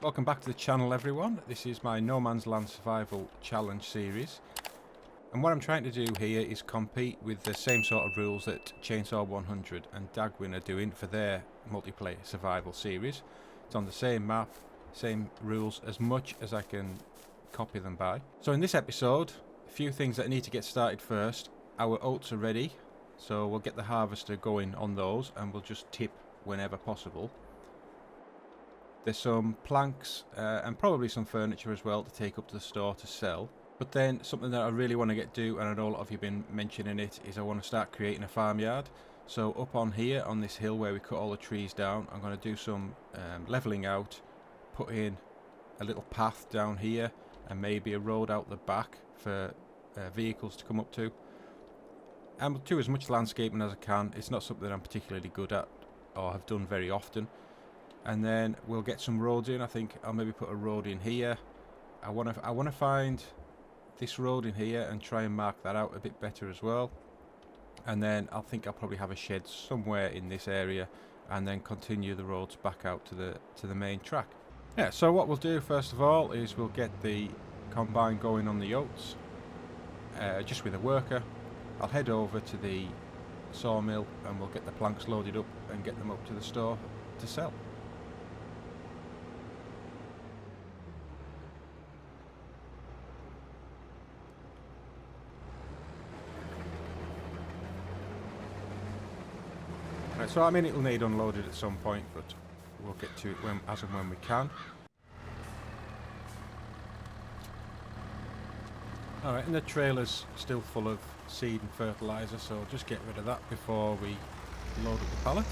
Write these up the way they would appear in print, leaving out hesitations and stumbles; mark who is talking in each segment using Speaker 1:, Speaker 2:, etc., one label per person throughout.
Speaker 1: Welcome back to the channel, everyone. This is my No Man's Land Survival Challenge series, and what I'm trying to do here is compete with the same sort of rules that Chainsaw 100 and Dagwin are doing for their multiplayer survival series. It's on the same map, same rules, as much as I can copy them by. So in this episode, a few things that need to get started first. Our oats are ready, so we'll get the harvester going on those and we'll just tip whenever possible. There's some planks and probably some furniture as well to take up to the store to sell. But then something that I really want to do, and I know a lot of you have been mentioning it, is I want to start creating a farmyard. So up on here, on this hill where we cut all the trees down, I'm going to do some levelling out, put in a little path down here and maybe a road out the back for vehicles to come up to. And we'll do as much landscaping as I can. It's not something that I'm particularly good at or have done very often. And then we'll get some roads in. I think I'll maybe put a road in here. I want to find this road in here and try and mark that out a bit better as well. And then I think I'll probably have a shed somewhere in this area, and then continue the roads back out to the main track. Yeah. So what we'll do first of all is we'll get the combine going on the oats, just with a worker. I'll head over to the sawmill and we'll get the planks loaded up and get them up to the store to sell. Right, so I mean it'll need unloaded at some point, but we'll get to it as and when we can. Alright, and the trailer's still full of seed and fertiliser, so I'll just get rid of that before we load up the pallet.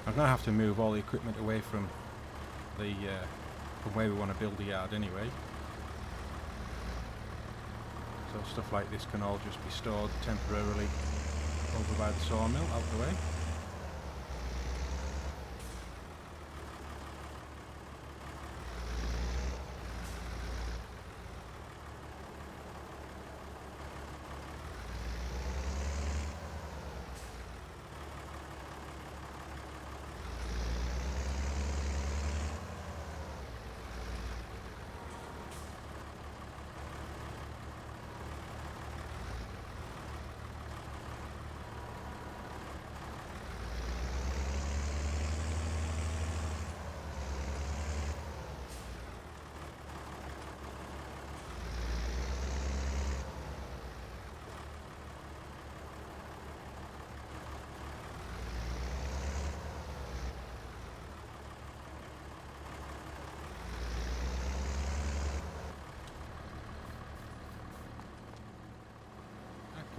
Speaker 1: I'm going to have to move all the equipment away from the from where we want to build the yard anyway. So stuff like this can all just be stored temporarily over by the sawmill, out the way.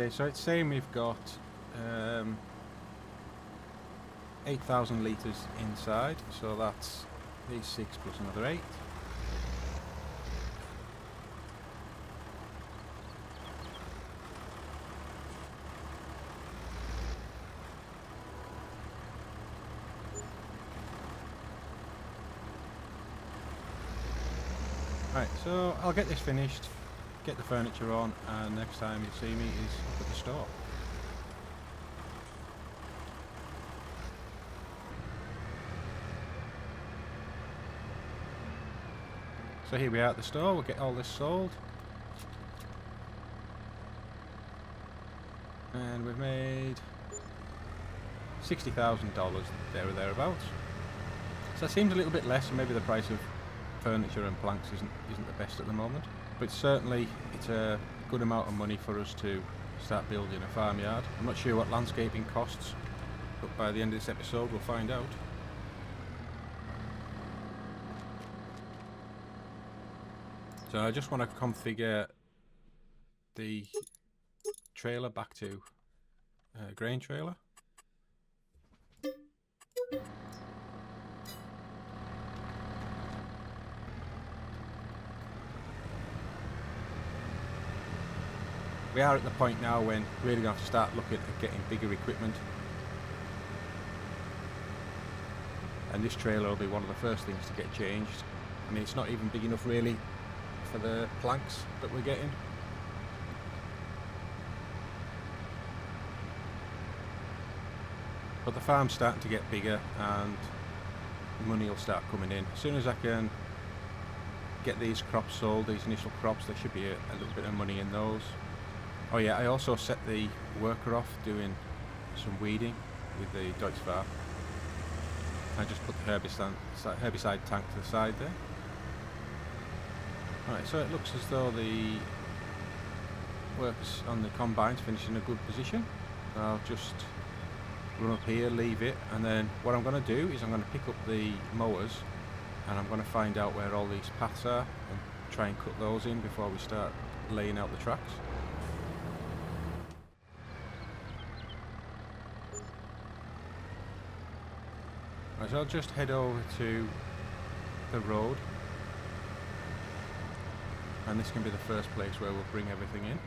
Speaker 1: Okay, so it's saying we've got 8,000 litres inside, so that's these 6 plus another 8. Right, so I'll get this finished, get the furniture on, and next time you see me is up at the store. So here we are at the store, we'll get all this sold. And we've made $60,000 there or thereabouts. So that seems a little bit less, and maybe the price of furniture and planks isn't the best at the moment. But certainly it's a good amount of money for us to start building a farmyard. I'm not sure what landscaping costs, but by the end of this episode we'll find out. So I just want to configure the trailer back to grain trailer. We are at the point now when we're really going to have to start looking at getting bigger equipment. And this trailer will be one of the first things to get changed. I mean, it's not even big enough really for the planks that we're getting. But the farm's starting to get bigger, and money will start coming in. As soon as I can get these crops sold, these initial crops, there should be a little bit of money in those. Oh yeah, I also set the worker off doing some weeding with the Deutz Farm. I just put the herbicide tank to the side there. Right, so it looks as though the works on the combine's finished in a good position. So I'll just run up here, leave it, and then what I'm going to do is I'm going to pick up the mowers and I'm going to find out where all these paths are and try and cut those in before we start laying out the tracks. Right, so I'll just head over to the road, and this can be the first place where we'll bring everything in.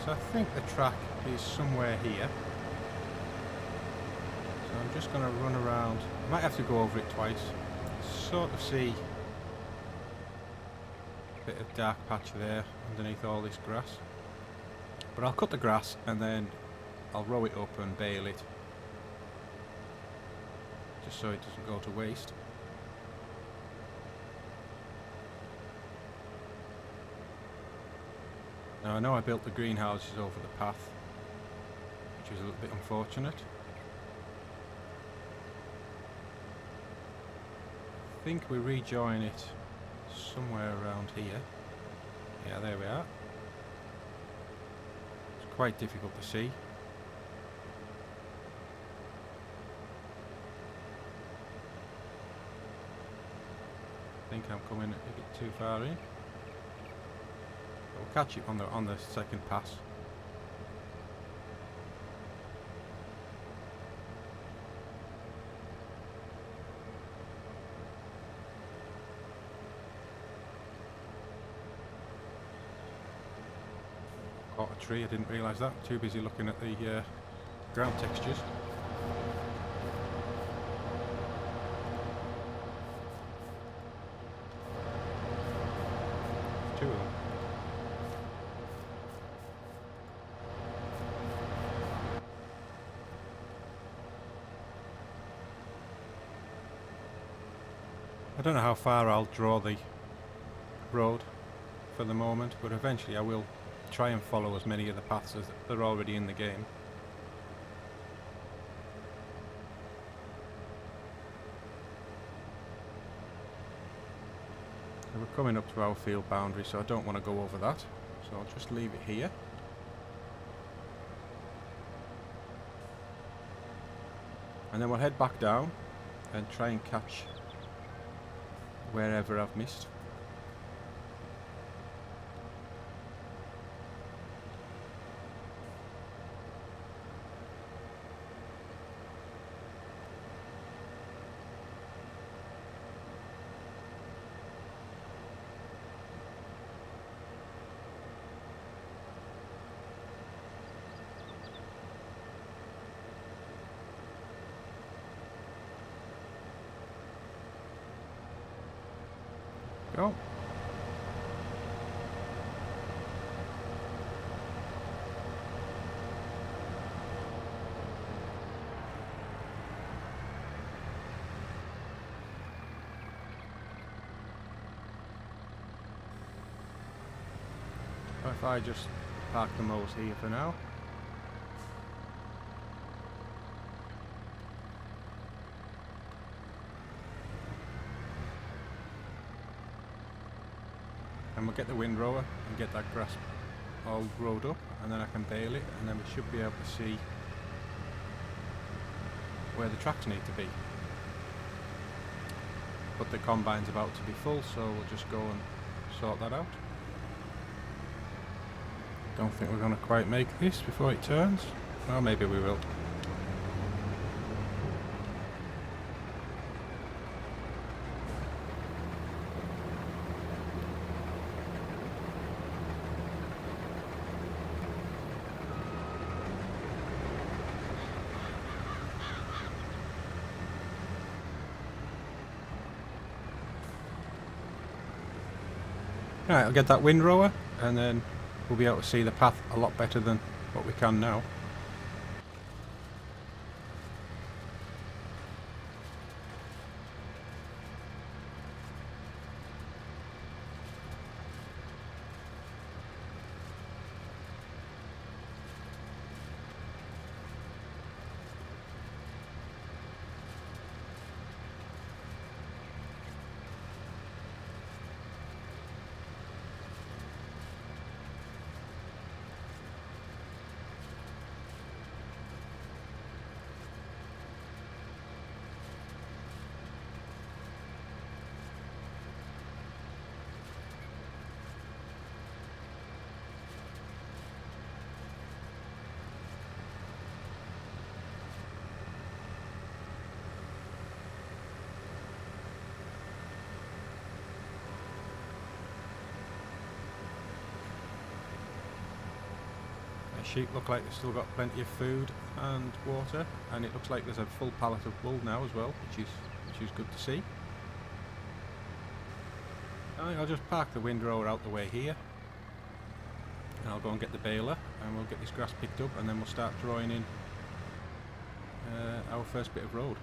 Speaker 1: So I think the track is somewhere here. So I'm just going to run around. I might have to go over it twice. Sort of see a bit of dark patch there underneath all this grass. But I'll cut the grass and then I'll row it up and bale it, just so it doesn't go to waste. Now I know I built the greenhouses over the path, which was a little bit unfortunate. I think we rejoin it somewhere around here. Yeah, there we are. It's quite difficult to see. I think I'm coming a bit too far in. We'll catch it on the second pass. Caught a tree, I didn't realise that. Too busy looking at the ground textures. Two of them. I don't know how far I'll draw the road for the moment, but eventually I will try and follow as many of the paths as are already in the game. So we're coming up to our field boundary, so I don't want to go over that, so I'll just leave it here. And then we'll head back down and try and catch wherever I've missed. Go. If I just park the mowers here for now. And we'll get the windrower and get that grass all rowed up, and then I can bale it, and then we should be able to see where the tracks need to be. But the combine's about to be full, so we'll just go and sort that out. Don't think we're going to quite make this before it turns. Well, maybe we will. Right, I'll get that windrower and then we'll be able to see the path a lot better than what we can now. Sheep look like they've still got plenty of food and water, and it looks like there's a full pallet of wool now as well, which is good to see. I think I'll just park the windrower out the way here, and I'll go and get the baler, and we'll get this grass picked up, and then we'll start drawing in our first bit of road.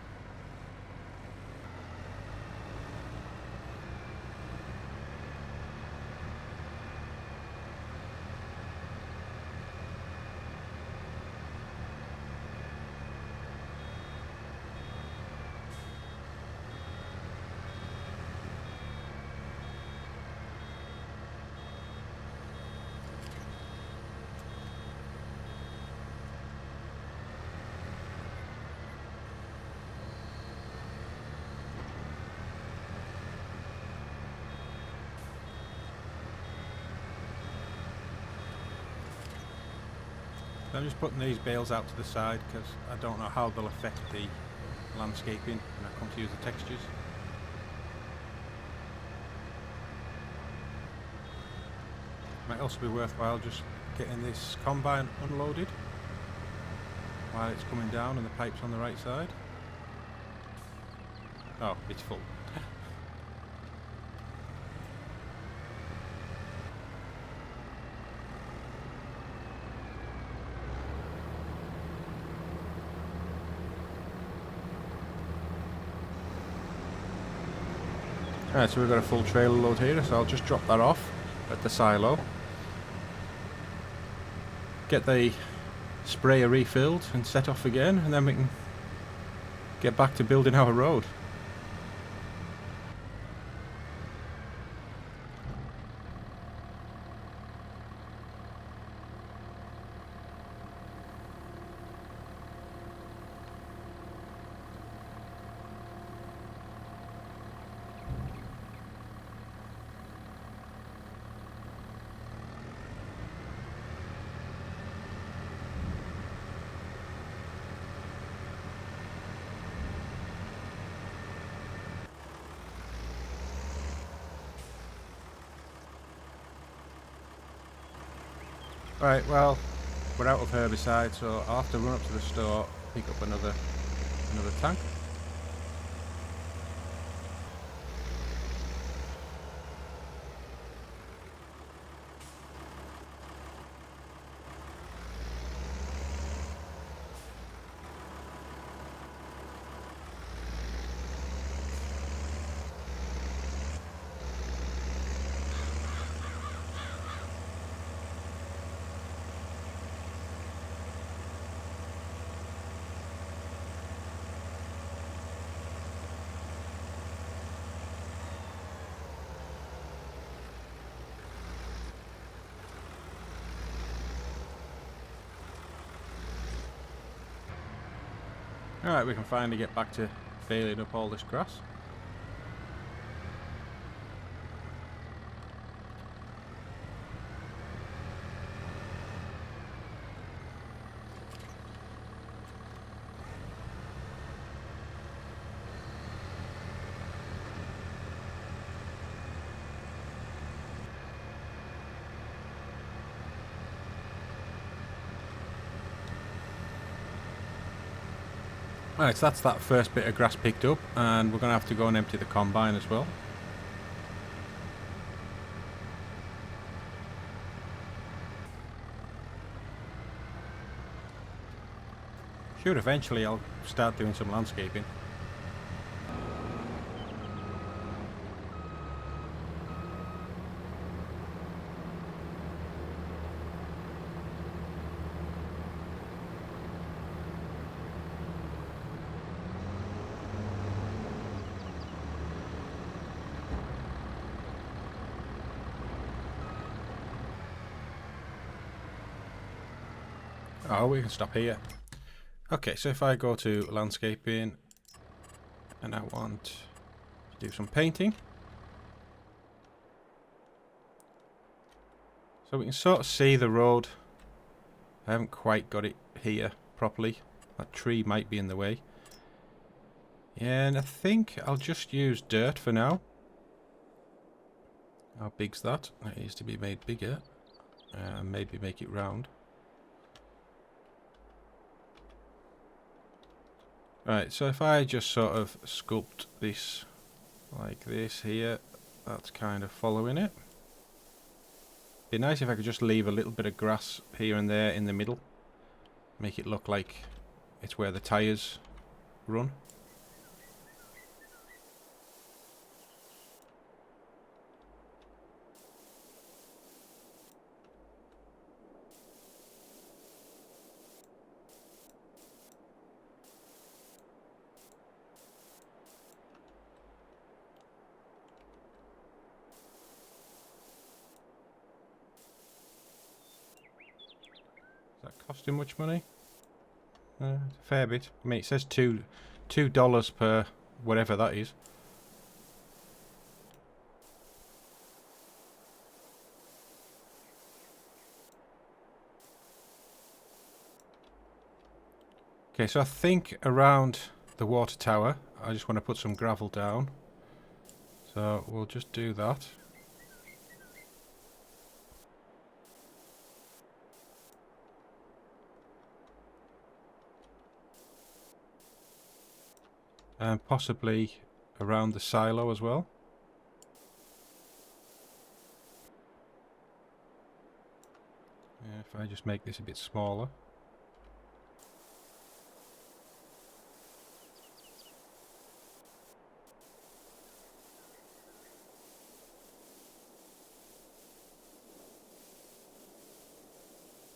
Speaker 1: I'm just putting these bales out to the side because I don't know how they'll affect the landscaping when I come to use the textures. Might also be worthwhile just getting this combine unloaded while it's coming down and the pipe's on the right side. Oh, it's full. Alright, so we've got a full trailer load here, so I'll just drop that off at the silo. Get the sprayer refilled and set off again, and then we can get back to building our road. Right, well, we're out of herbicide, so I'll have to run up to the store, pick up another tank. Alright, we can finally get back to baling up all this grass. Right, so that's that first bit of grass picked up, and we're going to have to go and empty the combine as well. Sure, eventually I'll start doing some landscaping. Oh, we can stop here. Okay, so if I go to landscaping and I want to do some painting. So we can sort of see the road. I haven't quite got it here properly. That tree might be in the way. Yeah, and I think I'll just use dirt for now. How big's that? That needs to be made bigger. Maybe make it round. Right, so if I just sort of sculpt this like this here, that's kind of following it. Be nice if I could just leave a little bit of grass here and there in the middle. Make it look like it's where the tyres run. Is that costing much money? A fair bit. I mean, it says $2 per whatever that is. Okay, so I think around the water tower, I just want to put some gravel down. So we'll just do that. And possibly around the silo as well. Yeah, if I just make this a bit smaller.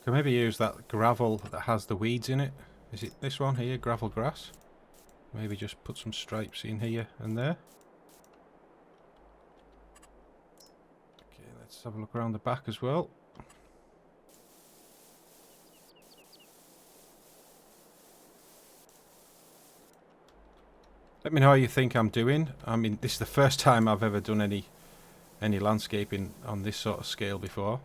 Speaker 1: Could maybe use that gravel that has the weeds in it. Is it this one here, gravel grass? Maybe just put some stripes in here and there. Okay, let's have a look around the back as well. Let me know how you think I'm doing. I mean, this is the first time I've ever done any landscaping on this sort of scale before.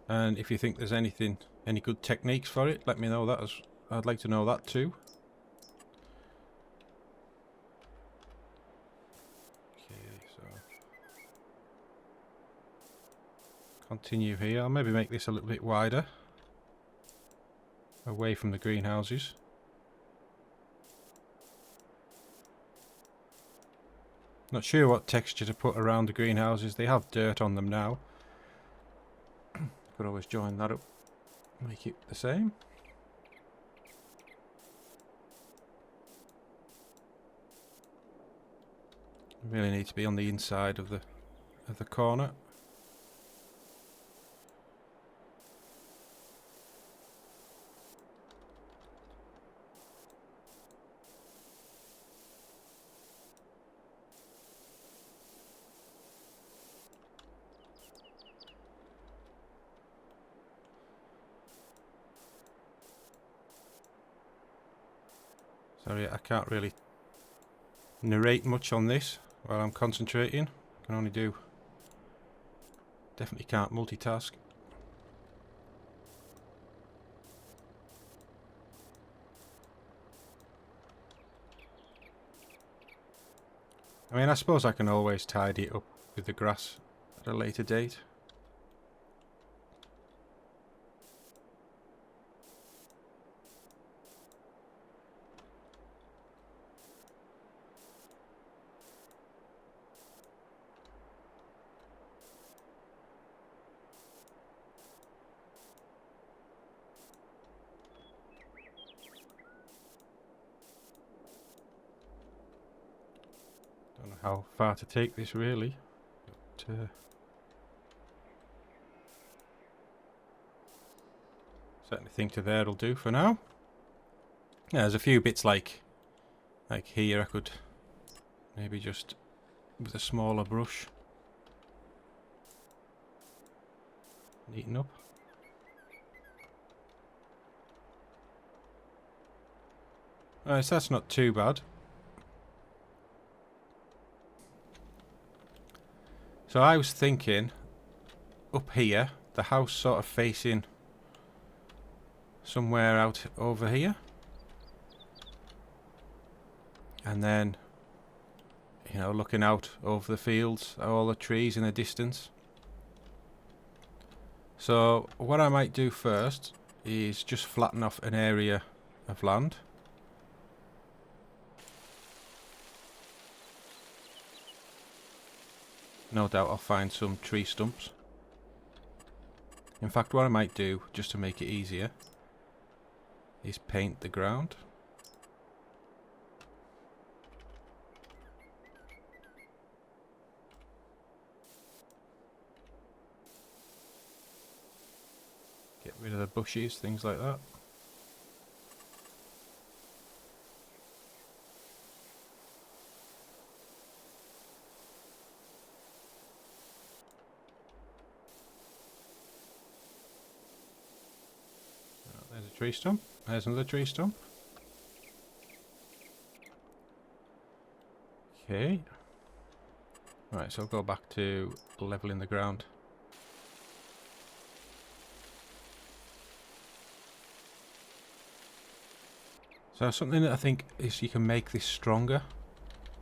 Speaker 1: And if you think there's any good techniques for it, let me know that. I'd like to know that too. Okay, so continue here. I'll maybe make this a little bit wider, away from the greenhouses. Not sure what texture to put around the greenhouses. They have dirt on them now. Could always join that up, make it the same. Really need to be on the inside of the corner. Sorry, I can't really narrate much on this while I'm concentrating. I can only do... Definitely can't multitask. I mean, I suppose I can always tidy it up with the grass at a later date. how far to take this really, but certainly think to there will do for now. Yeah, there's a few bits like here I could maybe just with a smaller brush neaten up. Alright, so that's not too bad. So I was thinking up here, the house sort of facing somewhere out over here, and then, you know, looking out over the fields, all the trees in the distance. So what I might do first is just flatten off an area of land. No doubt I'll find some tree stumps. In fact, what I might do, just to make it easier, is paint the ground. Get rid of the bushes, things like that. There's a tree stump. There's another tree stump. Okay. Right, so I'll go back to leveling the ground. So something that I think is you can make this stronger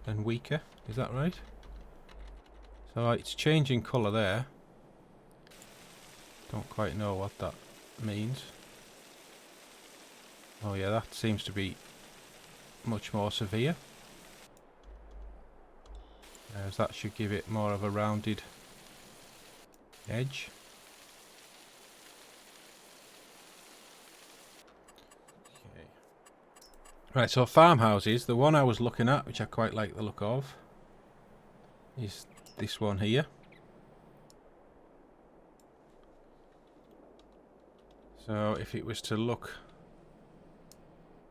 Speaker 1: and weaker. Is that right? So it's changing colour there. Don't quite know what that means. Oh yeah, that seems to be much more severe. Whereas that should give it more of a rounded edge. Okay. Right, so farmhouses, the one I was looking at, which I quite like the look of, is this one here. So if it was to look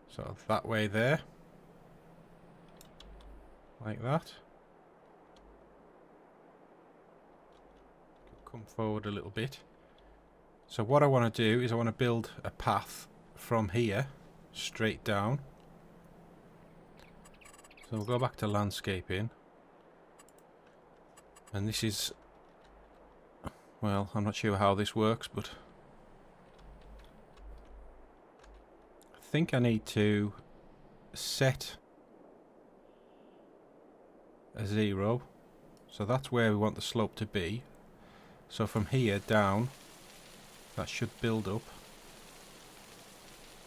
Speaker 1: sort of that way there, like that. Come forward a little bit. So what I want to do is I want to build a path from here straight down. So we'll go back to landscaping. And this is, well, I'm not sure how this works, but I think I need to set a 0. So that's where we want the slope to be. So from here down, that should build up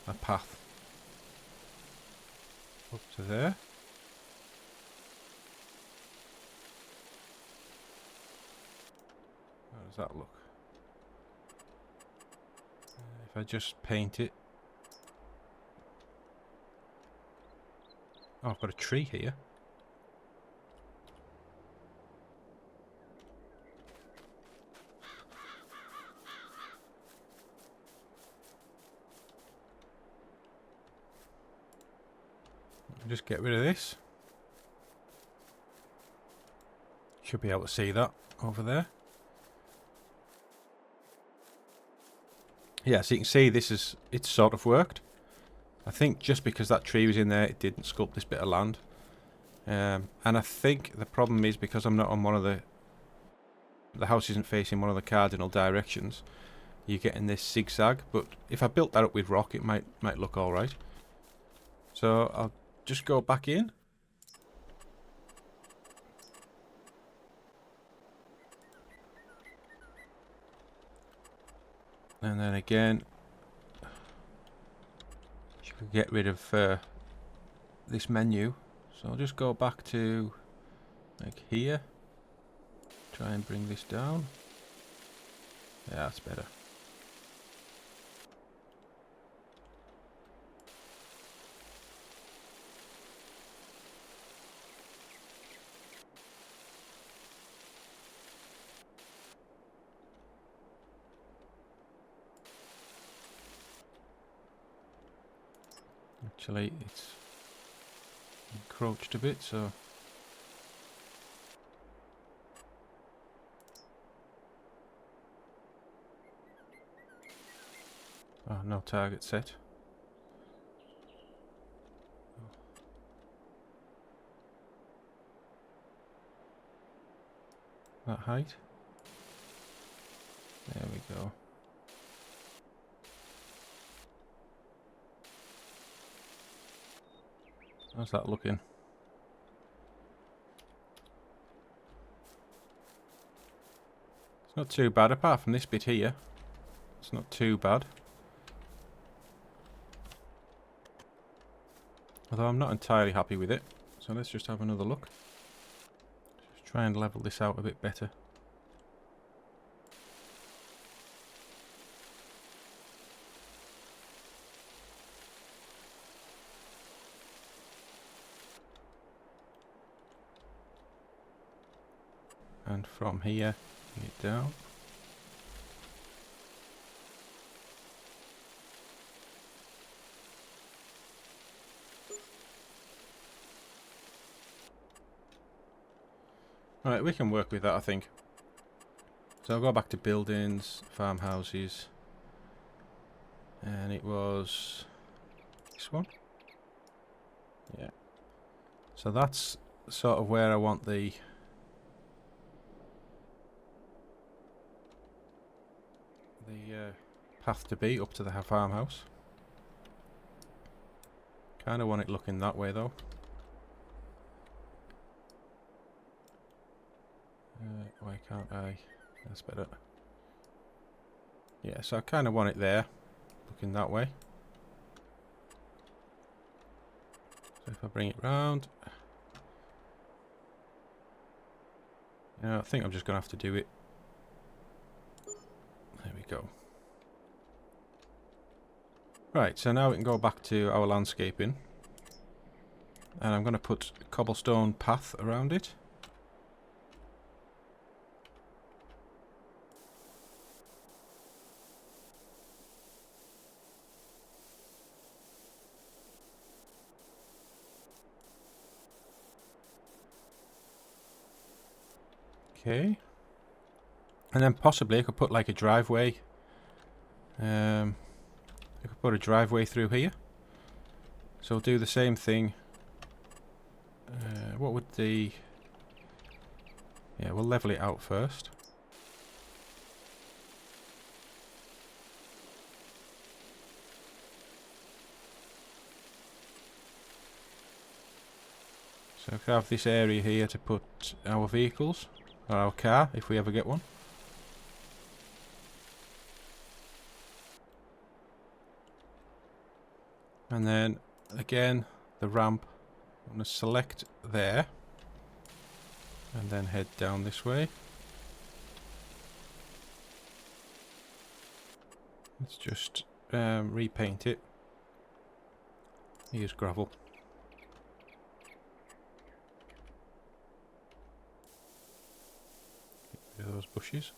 Speaker 1: a path up to there. How does that look? If I just paint it. Oh, I've got a tree here. Just get rid of this. Should be able to see that over there. Yeah, so you can see this is, it's sort of worked. I think just because that tree was in there, it didn't sculpt this bit of land. And I think the problem is because I'm not on one of the house isn't facing one of the cardinal directions, you're getting this zigzag. But if I built that up with rock, it might look all right. So I'll just go back in. And then again, you could get rid of this menu. So I'll just go back to like here. Try and bring this down. Yeah, that's better. Actually, it's encroached a bit, so... Oh, no target set. That height. There we go. How's that looking? It's not too bad, apart from this bit here. It's not too bad. Although I'm not entirely happy with it. So let's just have another look. Just try and level this out a bit better. And from here, bring it down. Alright, we can work with that, I think. So I'll go back to buildings, farmhouses. And it was this one. Yeah. So that's sort of where I want the path to be, up to the farmhouse. Kind of want it looking that way though. Why can't I? That's better. Yeah, so I kind of want it there, looking that way. So if I bring it round, I think I'm just going to have to do it. There we go. Right, so now we can go back to our landscaping. And I'm going to put a cobblestone path around it. Okay. And then possibly I could put like a driveway. I could put a driveway through here. So we'll do the same thing. What would the... Yeah, we'll level it out first. So we could have this area here to put our vehicles. Or our car, if we ever get one. And then, again, the ramp. I'm going to select there. And then head down this way. Let's just repaint it. Use gravel. Get rid of those bushes.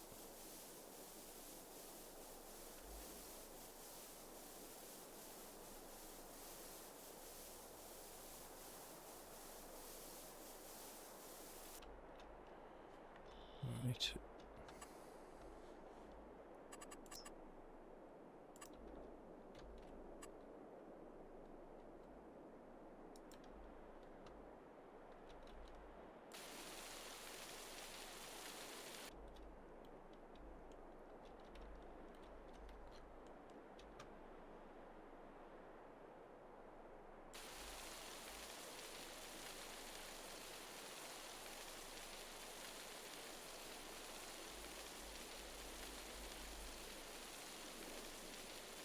Speaker 1: Right.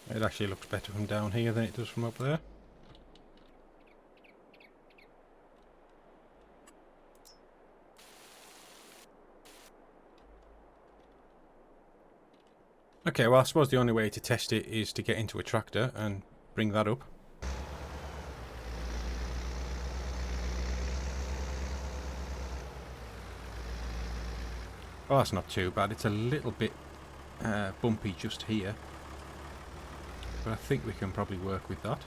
Speaker 1: It actually looks better from down here than it does from up there. Okay, well I suppose the only way to test it is to get into a tractor and bring that up. Oh, that's not too bad. It's a little bit bumpy just here. But I think we can probably work with that.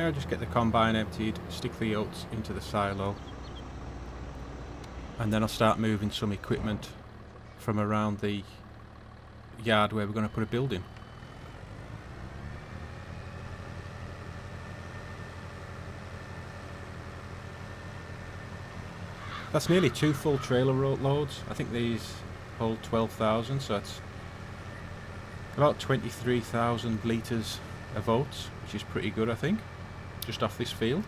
Speaker 1: Yeah, I'll just get the combine emptied, stick the oats into the silo, and then I'll start moving some equipment from around the yard where we're going to put a building. That's nearly 2 full trailer loads. I think these hold 12,000, so it's about 23,000 litres of oats, which is pretty good, I think, just off this field.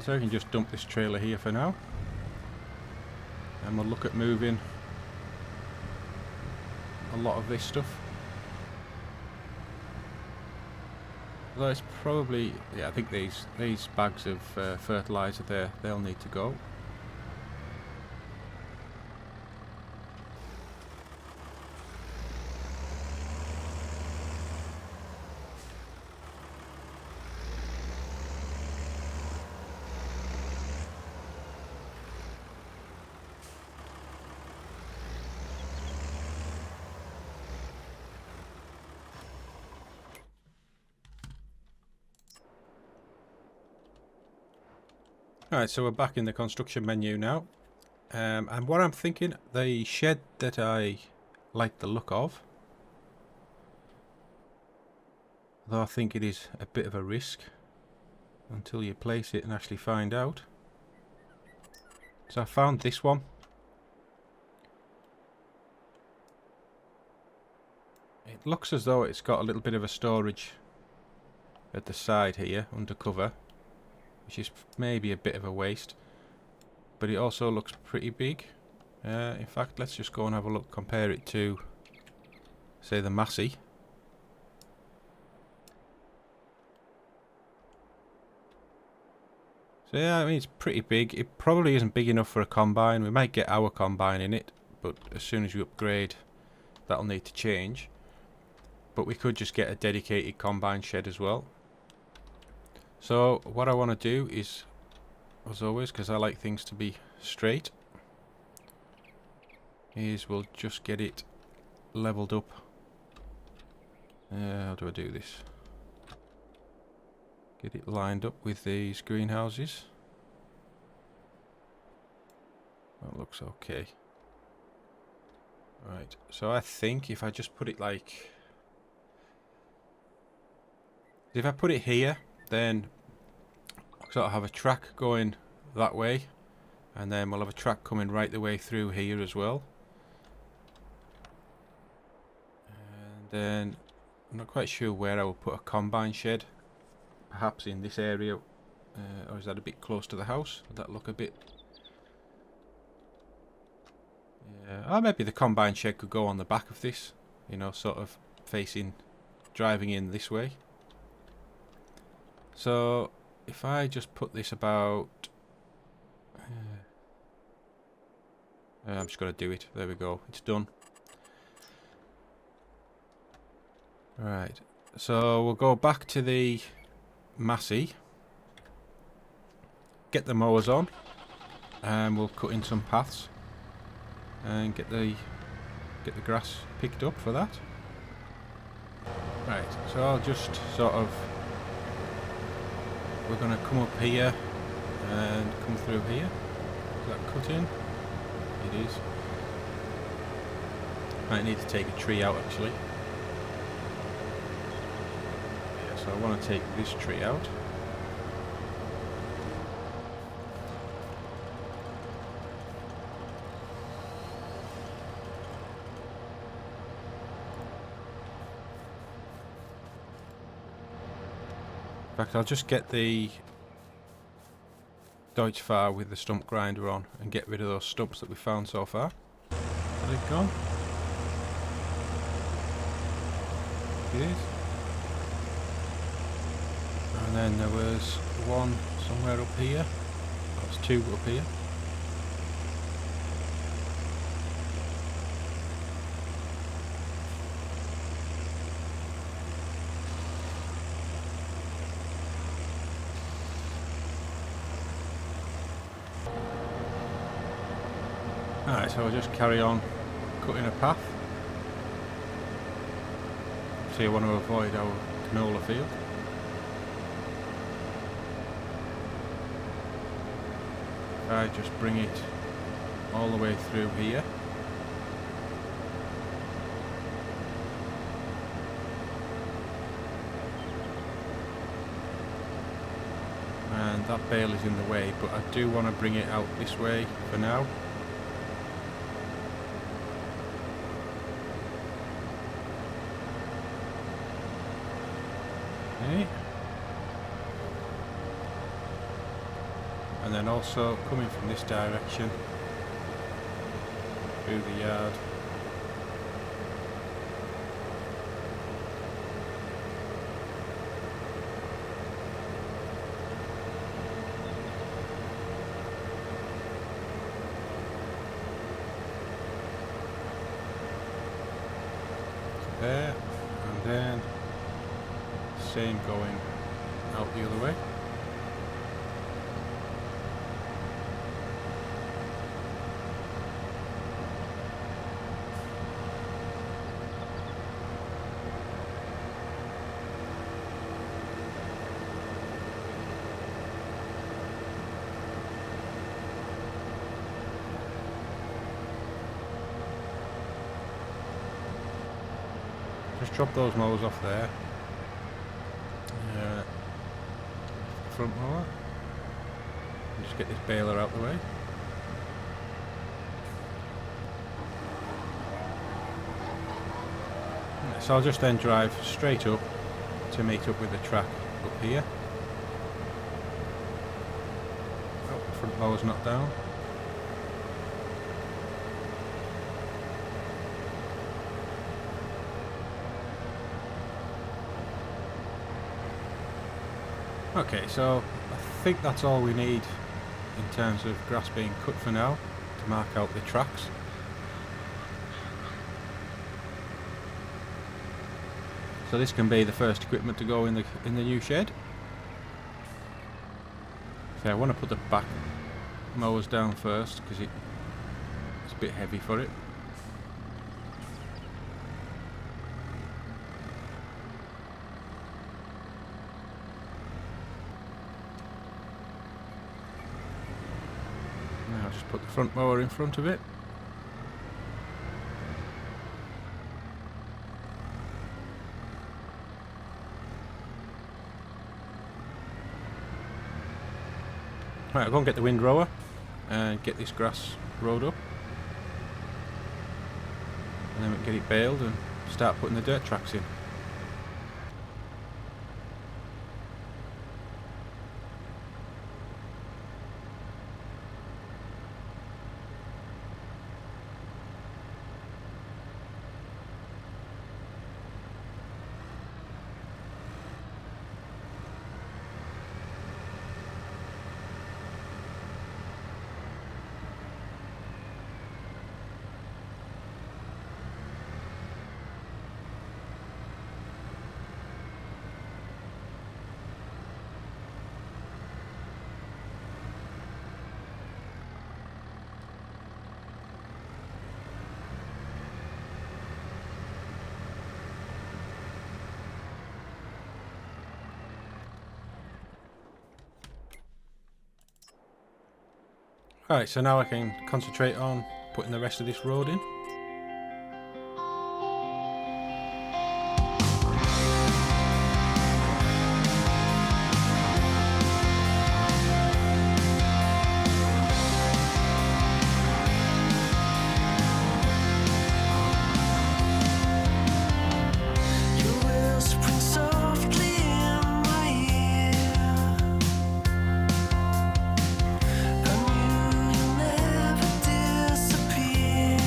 Speaker 1: So I can just dump this trailer here for now, and we'll look at moving a lot of this stuff. Although it's probably, yeah, I think these bags of fertiliser there, they'll need to go. Alright, so we're back in the construction menu now, and what I'm thinking, the shed that I like the look of, though I think it is a bit of a risk until you place it and actually find out. So I found this one. It looks as though it's got a little bit of a storage at the side here, under cover, which is maybe a bit of a waste, but it also looks pretty big. In fact, let's just go and have a look, compare it to, say, the Massey. So yeah, I mean, it's pretty big. It probably isn't big enough for a combine. We might get our combine in it, but as soon as you upgrade, that'll need to change. But we could just get a dedicated combine shed as well. So what I want to do is, as always, because I like things to be straight, is we'll just get it leveled up. How do I do this? Get it lined up with these greenhouses. That looks okay. Right, so I think if I just put it like, if I put it here, then I'll sort of have a track going that way, and then we'll have a track coming right the way through here as well. And then I'm not quite sure where I will put a combine shed. Perhaps in this area, or is that a bit close to the house? Would that look a bit... Yeah, or maybe the combine shed could go on the back of this, you know, sort of facing, driving in this way. So if I just put this about, I'm just going to do it. There we go. It's done. Right. So we'll go back to the Massey, get the mowers on, and we'll cut in some paths and get the grass picked up for that. Right. So I'll just sort of, we're going to come up here and come through here. Is that cut in? It is. Might need to take a tree out actually. Yeah, so I want to take this tree out. In fact, I'll just get the Deutsch Fahr with the stump grinder on and get rid of those stumps that we found so far. Is it gone? It is. And then there was one somewhere up here. There's two up here. Alright, so I'll just carry on cutting a path. See, I want to avoid our canola field. If I just bring it all the way through here. And that bale is in the way, but I do want to bring it out this way for now. Okay. And then also coming from this direction through the yard. There, and then same going out the other way. Just drop those mowers off there. Front mower. And just get this baler out the way. So I'll just then drive straight up to meet up with the track up here. Oh, the front mower's not down. Okay, so I think that's all we need in terms of grass being cut for now to mark out the tracks. So this can be the first equipment to go in the new shed. So I want to put the back mowers down first because it's a bit heavy for it. Now just put the front mower in front of it. Right, I'll go and get the windrower and get this grass rowed up, and then we can get it baled and start putting the dirt tracks in. Right, so now I can concentrate on putting the rest of this road in.
Speaker 2: Disappear.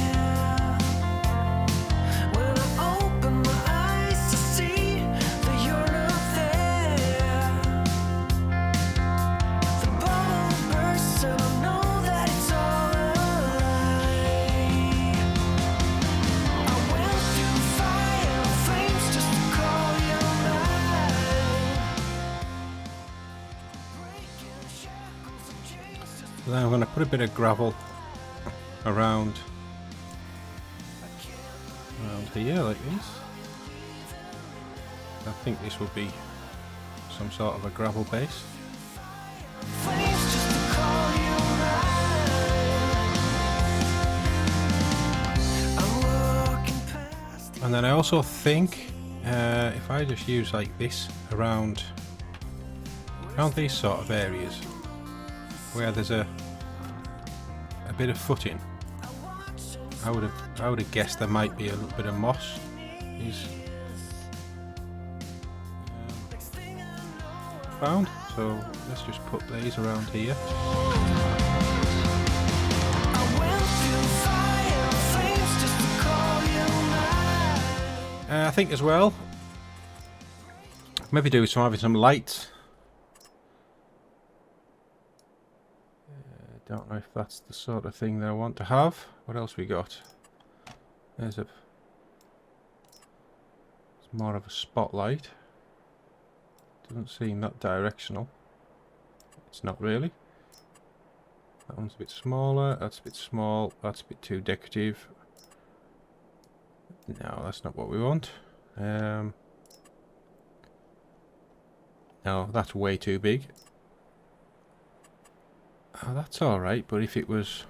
Speaker 1: So then I'm going to put a bit of gravel around here like this. I think this will be some sort of a gravel base. And then I also think if I just use like this around these sort of areas where there's a bit of footing, I would have guessed there might be a little bit of moss. These found, so let's just put these around here. I think as well, maybe do having some lights. Don't know if that's the sort of thing that I want to have. What else we got? It's more of a spotlight. Doesn't seem that directional. It's not really. That one's a bit smaller. That's a bit small. That's a bit too decorative. No, that's not what we want. No, that's way too big. Oh, that's alright, but if it was...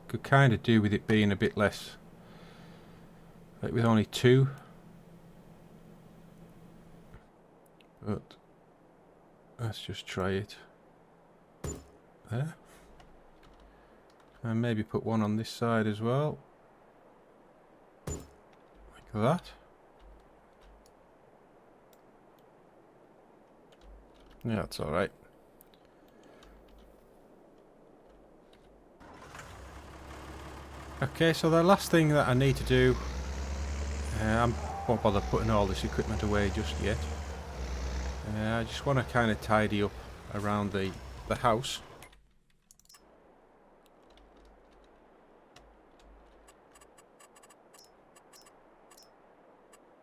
Speaker 1: could kind of do with it being a bit less... like with only two. But... let's just try it. There. And maybe put one on this side as well. Like that. Yeah, that's alright. Okay, so the last thing that I need to do, I won't bother putting all this equipment away just yet. I just want to kind of tidy up around the house.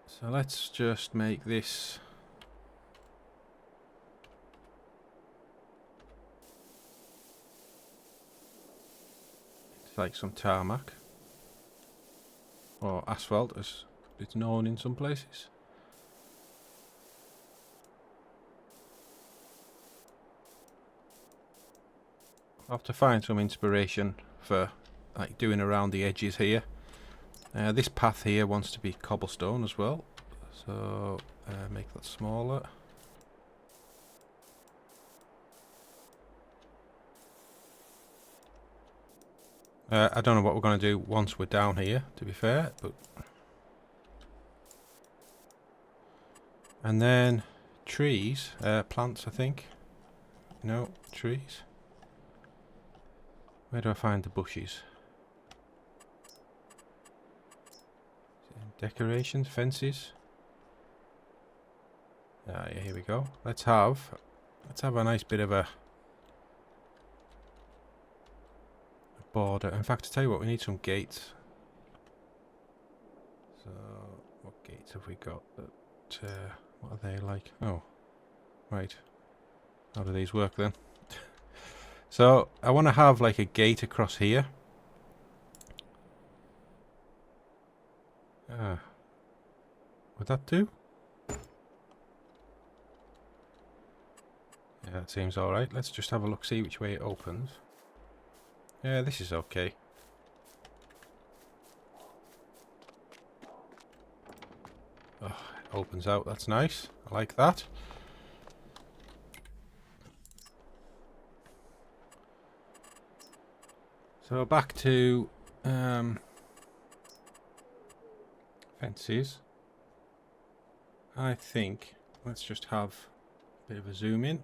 Speaker 1: So let's just make this like some tarmac, or asphalt as it's known in some places. I'll have to find some inspiration for like doing around the edges here. This path here wants to be cobblestone as well, so make that smaller. I don't know what we're going to do once we're down here, to be fair, but... and then trees, plants I think. No, trees. Where do I find the bushes? Decorations, fences. Ah, yeah, here we go. Let's have a nice bit of a border. In fact, to tell you what, we need some gates. So, what gates have we got? That what are they like? Oh, right. How do these work then? So, I want to have like a gate across here. Would that do? Yeah, that seems alright. Let's just have a look, see which way it opens. Yeah, this is okay. Oh, it opens out, that's nice. I like that. So back to fences. I think let's just have a bit of a zoom in.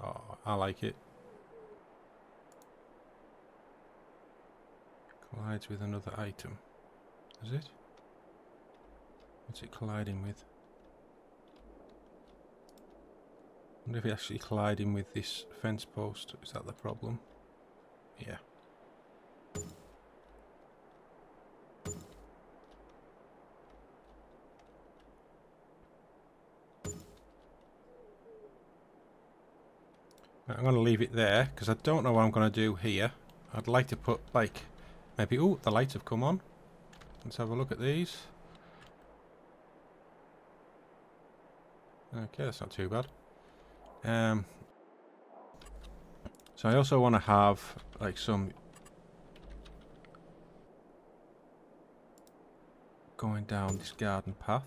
Speaker 1: Oh, I like it. Collides with another item. Is it? What's it colliding with? I wonder if it's actually colliding with this fence post. Is that the problem? Yeah. I'm going to leave it there because I don't know what I'm going to do here. I'd like to put like maybe, oh, the lights have come on. Let's have a look at these. Okay, that's not too bad. So I also want to have like some going down this garden path.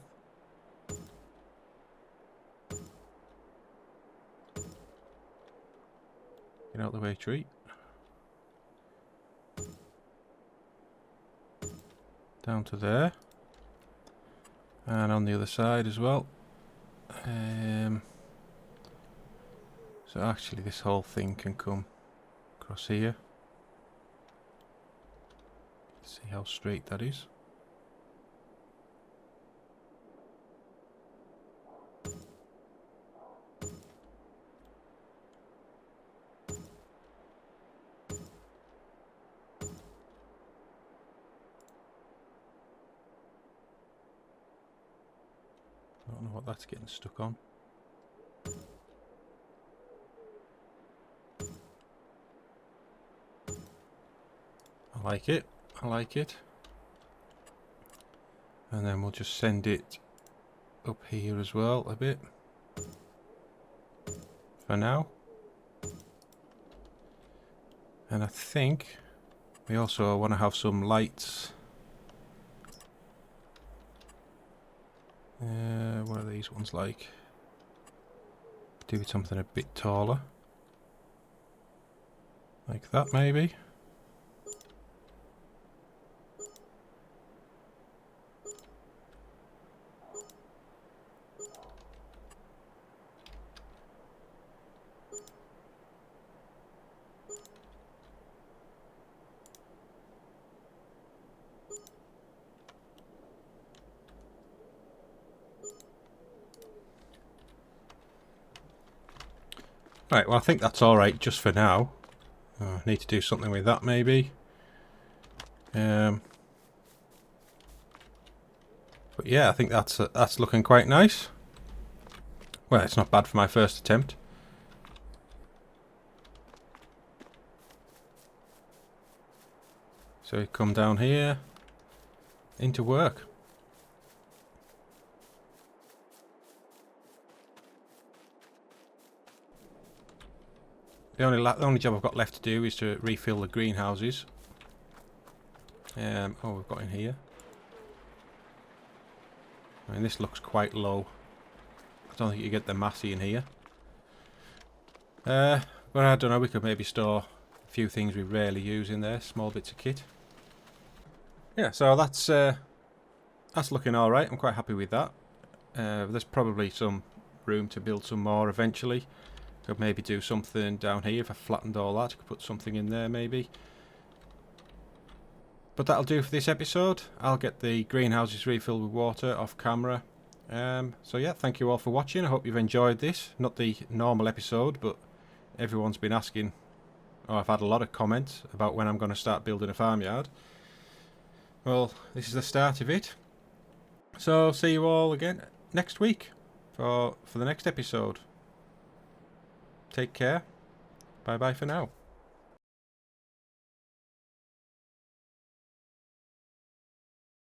Speaker 1: Get out the way, tree. Down to there. And on the other side as well. So actually this whole thing can come across here. Let's see how straight that is. I don't know what that's getting stuck on. I like it. I like it. And then we'll just send it up here as well a bit. For now. And I think we also want to have some lights. What are these ones like? Do something a bit taller. Like that maybe. Right, well I think that's alright just for now. I need to do something with that maybe. But yeah, I think that's looking quite nice. Well, it's not bad for my first attempt. So we come down here into work. The only job I've got left to do is to refill the greenhouses. Oh, we've got in here. I mean, this looks quite low. I don't think you get the massy in here. But I don't know, we could maybe store a few things we rarely use in there, small bits of kit. Yeah, so that's looking alright. I'm quite happy with that. There's probably some room to build some more eventually. Could maybe do something down here if I flattened all that. Could put something in there maybe. But that'll do for this episode. I'll get the greenhouses refilled with water off camera. So yeah, thank you all for watching. I hope you've enjoyed this. Not the normal episode, but everyone's been asking, or I've had a lot of comments about when I'm going to start building a farmyard. Well, this is the start of it. So see you all again next week for the next episode. Take care. Bye bye for now.